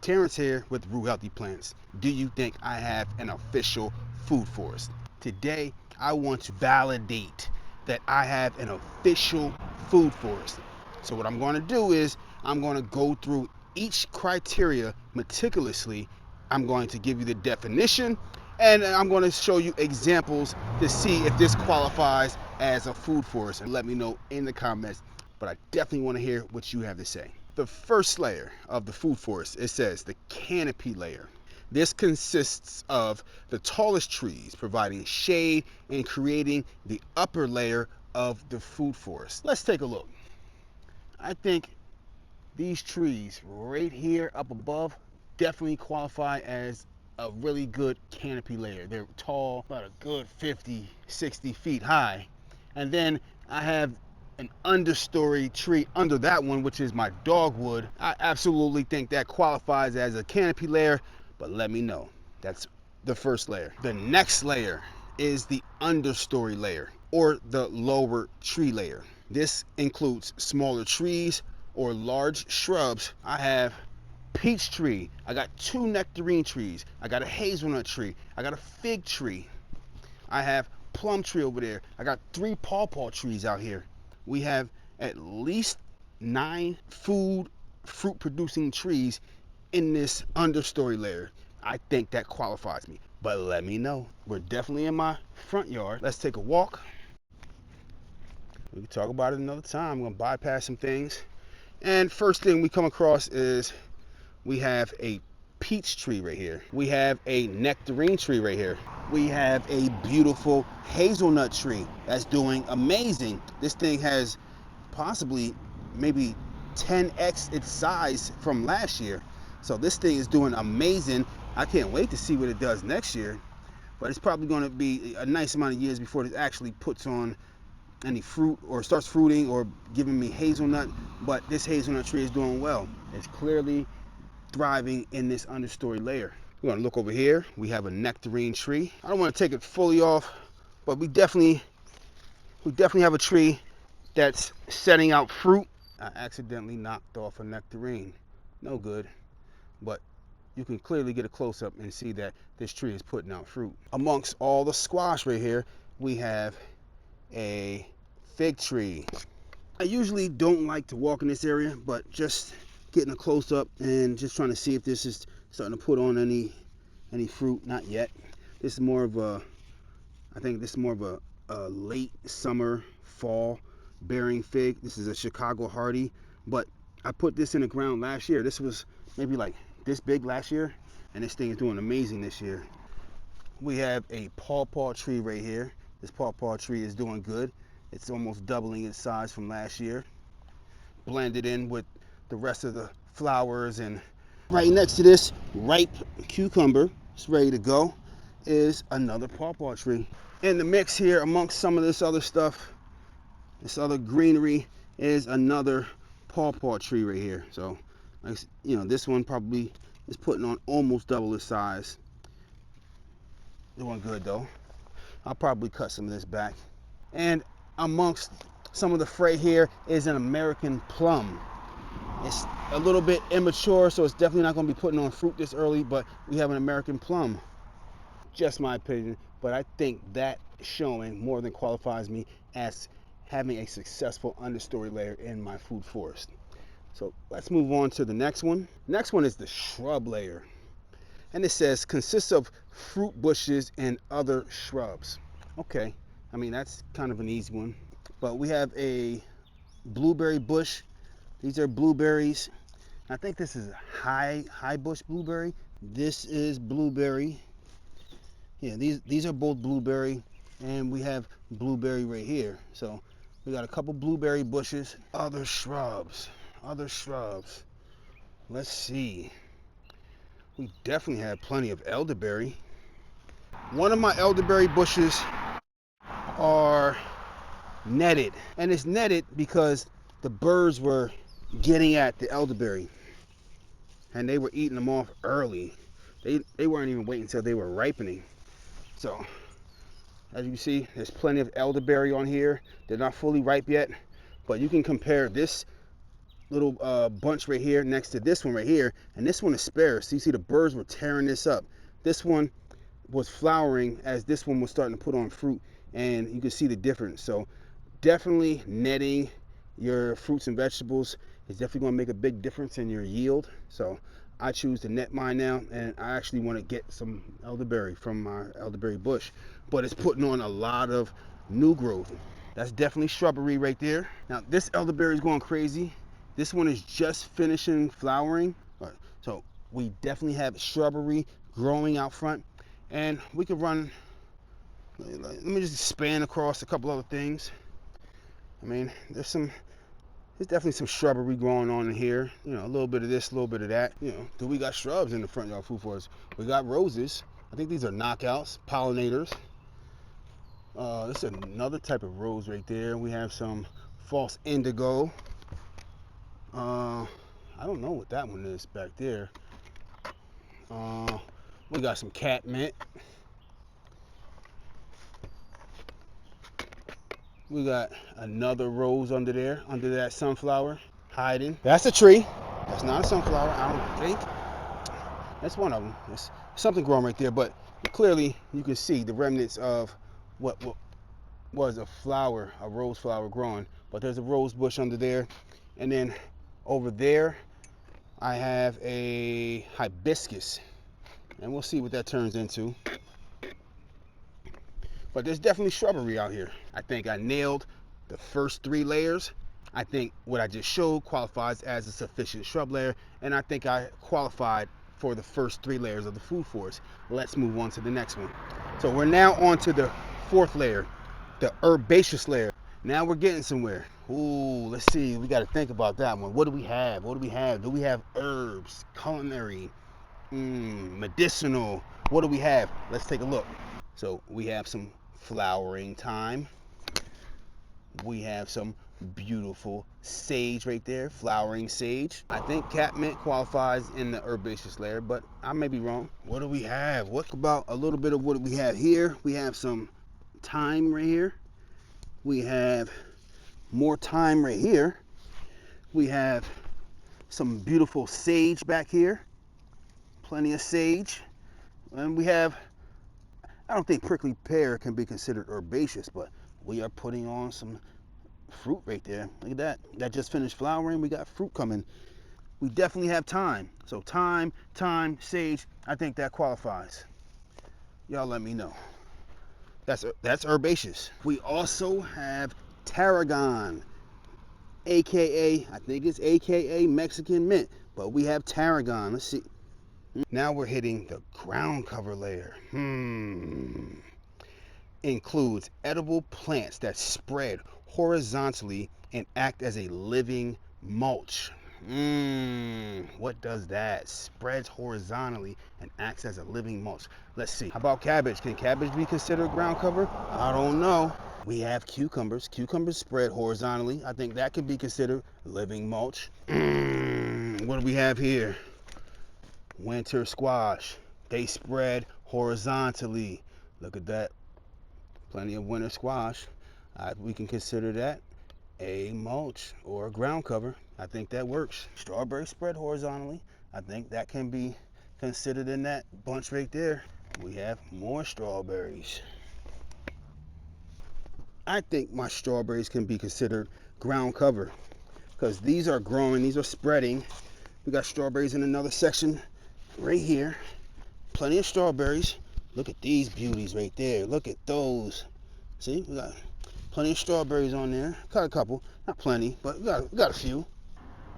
Terrence here with Root Healthy Plants. Do you think I have an official food forest? Today, I want to validate that I have an official food forest. So what I'm going to do is I'm going to go through each criteria meticulously. I'm going to give you the definition, and I'm going to show you examples to see if this qualifies as a food forest. And let me know in the comments, but I definitely want to hear what you have to say. The first layer of the food forest, it says the canopy layer. This consists of the tallest trees providing shade and creating the upper layer of the food forest. Let's take a look. I think these trees right here up above definitely qualify as a really good canopy layer. They're tall, about a good 50, 60 feet high. And then I have an understory tree under that one, which is my dogwood. I absolutely think that qualifies as a canopy layer, but let me know. That's the first layer. The next layer is the understory layer, or the lower tree layer. This includes smaller trees or large shrubs. I have peach tree, I got 2 nectarine trees, I got a hazelnut tree, I got a fig tree, I have plum tree over there, I got 3 pawpaw trees out here. We have at least 9 fruit producing trees in this understory layer. I think that qualifies me, but let me know. We're definitely in my front yard. Let's take a walk. We can talk about it another time. I'm gonna bypass some things. And first thing we come across is we have a peach tree right here. We have a nectarine tree right here. We have a beautiful hazelnut tree that's doing amazing. This thing has possibly maybe 10x its size from last year. So this thing is doing amazing. I can't wait to see what it does next year. But it's probably going to be a nice amount of years before it actually puts on any fruit or starts fruiting or giving me hazelnut. But this hazelnut tree is doing well. It's clearly thriving in this understory layer. We're going to look over here. We have a nectarine tree. I don't want to take it fully off, but we definitely have a tree that's setting out fruit. I accidentally knocked off a nectarine. No good, but you can clearly get a close-up and see that this tree is putting out fruit. Amongst all the squash right here, we have a fig tree. I usually don't like to walk in this area, but just getting a close-up and just trying to see if this is starting to put on any fruit. Not yet. This is more of a, I think this is more of a late summer, fall bearing fig. This is a Chicago hardy, but I put this in the ground last year. This was maybe like this big last year, and this thing is doing amazing this year. We have a pawpaw tree right here. This pawpaw tree is doing good. It's almost doubling its size from last year. Blended in with the rest of the flowers, and right next to this ripe cucumber, it's ready to go, is another pawpaw tree. In the mix here, amongst some of this other stuff, this other greenery, is another pawpaw tree right here. So, you know, this one probably is putting on almost double its size. Doing good though. I'll probably cut some of this back. And amongst some of the fray here is an American plum. It's a little bit immature, so it's definitely not going to be putting on fruit this early, but we have an American plum. Just my opinion, but I think that showing more than qualifies me as having a successful understory layer in my food forest. So let's move on to the next one. Next one is the shrub layer. And it says consists of fruit bushes and other shrubs. Okay, I mean, that's kind of an easy one. But we have a blueberry bush. These are blueberries. I think this is a high bush blueberry. This is blueberry. Yeah, these are both blueberry, and we have blueberry right here. So we got a couple blueberry bushes. Other shrubs. Let's see. We definitely have plenty of elderberry. One of my elderberry bushes are netted, and it's netted because the birds were getting at the elderberry and they were eating them off early. They weren't even waiting until they were ripening. So as you can see, there's plenty of elderberry on here. They're not fully ripe yet, but you can compare this little bunch right here next to this one right here, and this one is sparse. So you see the birds were tearing this up. This one was flowering as this one was starting to put on fruit, and you can see the difference. So definitely netting your fruits and vegetables is definitely going to make a big difference in your yield. So I choose to net mine now, and I actually want to get some elderberry from my elderberry bush, but it's putting on a lot of new growth. That's definitely shrubbery right there. Now this elderberry is going crazy. This one is just finishing flowering. So we definitely have shrubbery growing out front, and we could run, let me just span across a couple other things. I mean, there's definitely some shrubbery growing on in here. You know, a little bit of this, a little bit of that. You know, do we got shrubs in the front yard food forest? We got roses. I think these are knockouts, pollinators. This is another type of rose right there. We have some false indigo. I don't know what that one is back there. We got some catmint. We got another rose under there, under that sunflower, hiding. That's a tree. That's not a sunflower, I don't think. That's one of them. There's something growing right there, but clearly you can see the remnants of what was a flower, a rose flower growing. But there's a rose bush under there. And then over there, I have a hibiscus. And we'll see what that turns into. But there's definitely shrubbery out here. I think I nailed the first 3 layers. I think what I just showed qualifies as a sufficient shrub layer, and I think I qualified for the first 3 layers of the food forest. Let's move on to the next one. So we're now on to the 4th layer, the herbaceous layer. Now we're getting somewhere. Ooh, let's see. We got to think about that one. What do we have? What do we have? Do we have herbs, culinary, medicinal? What do we have? Let's take a look. So we have some flowering thyme. We have some beautiful sage right there, flowering sage. I think catmint qualifies in the herbaceous layer, but I may be wrong. What do we have? What about a little bit of what we have here? We have some thyme right here. We have more thyme right here. We have some beautiful sage back here. Plenty of sage. And we have, I don't think prickly pear can be considered herbaceous, but we are putting on some fruit right there. Look at that. That just finished flowering. We got fruit coming. We definitely have thyme. So thyme, sage, I think that qualifies. Y'all let me know. That's herbaceous. We also have tarragon, aka, I think it's aka Mexican mint, but we have tarragon. Let's see. Now we're hitting the ground cover layer. Includes edible plants that spread horizontally and act as a living mulch. What does that? Spreads horizontally and acts as a living mulch. Let's see. How about cabbage? Can cabbage be considered ground cover? I don't know. We have cucumbers. Cucumbers spread horizontally. I think that could be considered living mulch. What do we have here? Winter squash. They spread horizontally. Look at that. Plenty of winter squash. We can consider that a mulch or a ground cover. I think that works. Strawberries spread horizontally. I think that can be considered in that bunch right there. We have more strawberries. I think my strawberries can be considered ground cover because these are growing, these are spreading. We got strawberries in another section right here. Plenty of strawberries. Look at these beauties right there. Look at those. See, we got plenty of strawberries on there. Got a couple, not plenty, but we got a few.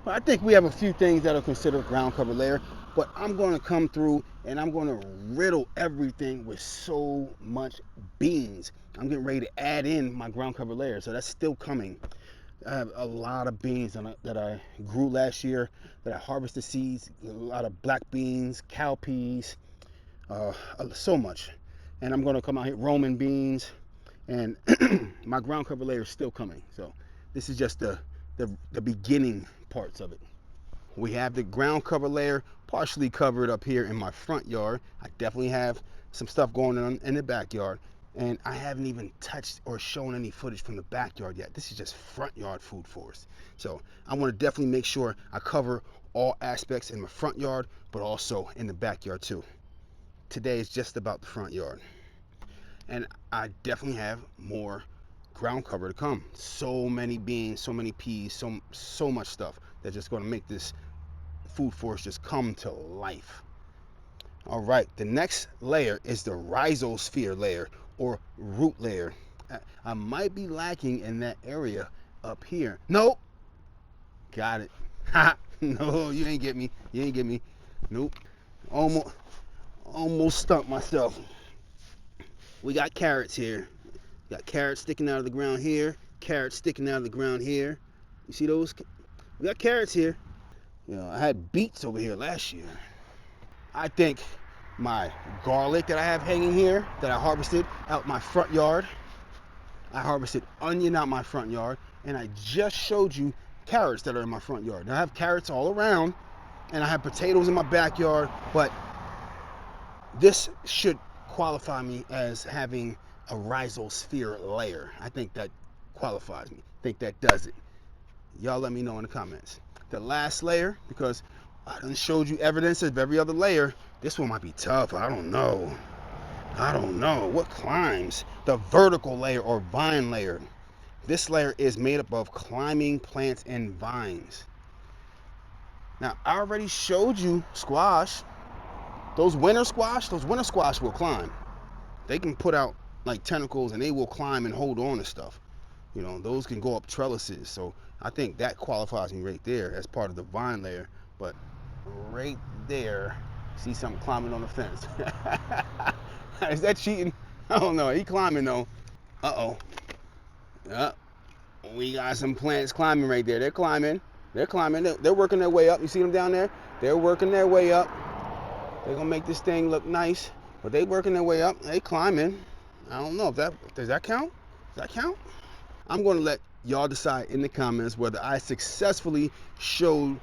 But I think we have a few things that are considered ground cover layer. But I'm going to come through and I'm going to riddle everything with so much beans. I'm getting ready to add in my ground cover layer, so that's still coming. I have a lot of beans that I grew last year, that I harvested seeds, a lot of black beans, cowpeas, so much. And I'm going to come out here, Roman beans, and my ground cover layer is still coming. So this is just the beginning parts of it. We have the ground cover layer partially covered up here in my front yard. I definitely have some stuff going on in the backyard. And I haven't even touched or shown any footage from the backyard yet. This is just front yard food forest. So I want to definitely make sure I cover all aspects in my front yard, but also in the backyard too. Today is just about the front yard. And I definitely have more ground cover to come. So many beans, so many peas, so much stuff that's just going to make this food forest just come to life. All right, the next layer is the rhizosphere layer or root layer. I might be lacking in that area up here. Nope, got it. Ha! No, you ain't get me. You ain't get me. Nope. Almost stumped myself. We got carrots here. Got carrots sticking out of the ground here. Carrots sticking out of the ground here. You see those? We got carrots here. You know, I had beets over here last year. I think my garlic that I have hanging here that I harvested out my front yard. I harvested onion out my front yard, and I just showed you carrots that are in my front yard. Now I have carrots all around, and I have potatoes in my backyard, but this should qualify me as having a rhizosphere layer. I think that qualifies me. I think that does it. Y'all let me know in the comments. The last layer, because I done showed you evidence of every other layer, this one might be tough. I don't know. What climbs? The vertical layer or vine layer. This layer is made up of climbing plants and vines. Now, I already showed you squash. Those winter squash will climb. They can put out like tentacles and they will climb and hold on to stuff. You know, those can go up trellises. So I think that qualifies me right there as part of the vine layer. But right there, see something climbing on the fence. Is that cheating? I don't know. He climbing though. Uh-oh. We got some plants climbing right there. They're climbing. They're working their way up. You see them down there? They're working their way up. They're gonna make this thing look nice, but they working their way up. They climbing. I don't know if does that count? Does that count? I'm gonna let y'all decide in the comments whether I successfully showed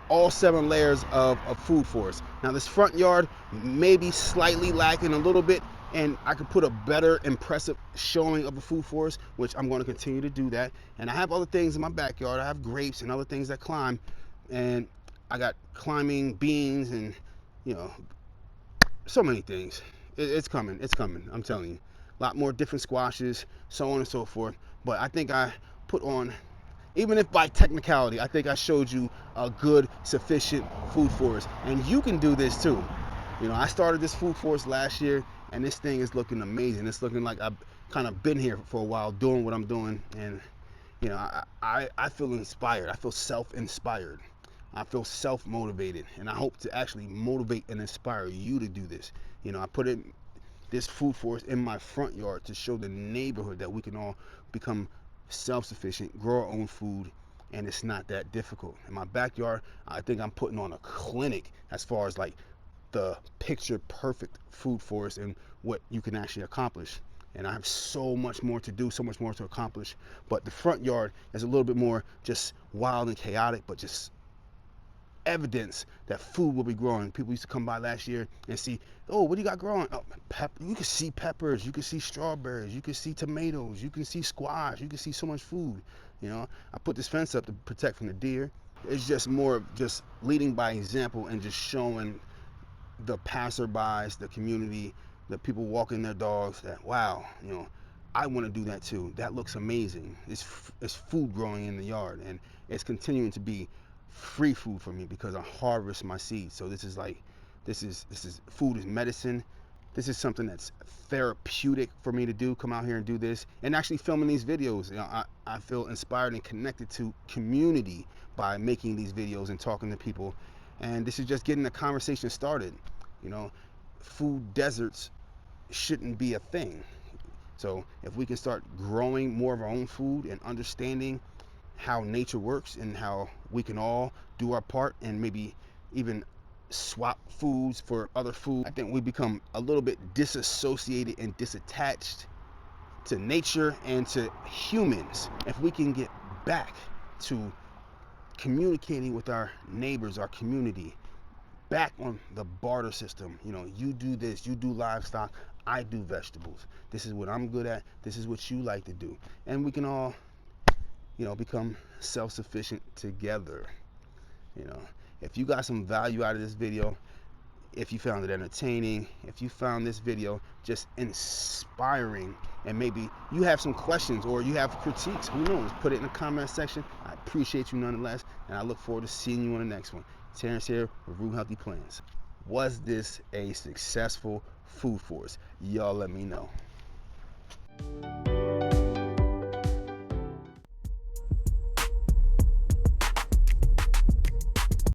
all 7 layers of food forest. Now this front yard may be slightly lacking a little bit, and I could put a better impressive showing of the food forest, which I'm going to continue to do that. And I have other things in my backyard. I have grapes and other things that climb, and I got climbing beans and, you know, so many things. It's coming. I'm telling you. A lot more different squashes, so on and so forth. But I think I put on, even if by technicality, I think I showed you a good, sufficient food forest. And you can do this too. You know, I started this food forest last year, and this thing is looking amazing. It's looking like I've kind of been here for a while doing what I'm doing. And, you know, I feel inspired. I feel self-inspired. I feel self-motivated. And I hope to actually motivate and inspire you to do this. You know, I put this food forest in my front yard to show the neighborhood that we can all become self-sufficient, grow our own food, and it's not that difficult. In my backyard, I think I'm putting on a clinic as far as like the picture perfect food forest and what you can actually accomplish. And I have so much more to do, so much more to accomplish. But the front yard is a little bit more just wild and chaotic, but just evidence that food will be growing. People used to come by last year and see, oh, what do you got growing? Oh, you can see peppers, you can see strawberries, you can see tomatoes, you can see squash, you can see so much food. You know, I put this fence up to protect from the deer. It's just more of just leading by example and just showing the passerbys, the community, the people walking their dogs that, wow, you know, I want to do that too. That looks amazing. It's food growing in the yard, and it's continuing to be free food for me because I harvest my seeds. So this is food is medicine. This is something that's therapeutic for me to do. Come out here and do this, and actually filming these videos. You know, I feel inspired and connected to community by making these videos and talking to people. And this is just getting the conversation started. You know, food deserts shouldn't be a thing. So if we can start growing more of our own food and understanding how nature works and how we can all do our part and maybe even swap foods for other food, I think we become a little bit disassociated and disattached to nature and to humans. If we can get back to communicating with our neighbors, our community, back on the barter system. You know, you do this, you do livestock, I do vegetables. This is what I'm good at, this is what you like to do. And we can all, you know, become self-sufficient together. You know, if you got some value out of this video, if you found it entertaining, if you found this video just inspiring, and maybe you have some questions or you have critiques, who knows, put it in the comment section. I appreciate you nonetheless, and I look forward to seeing you on the next one. Terrence here with Root Healthy Plans. Was this a successful food forest? Y'all let me know.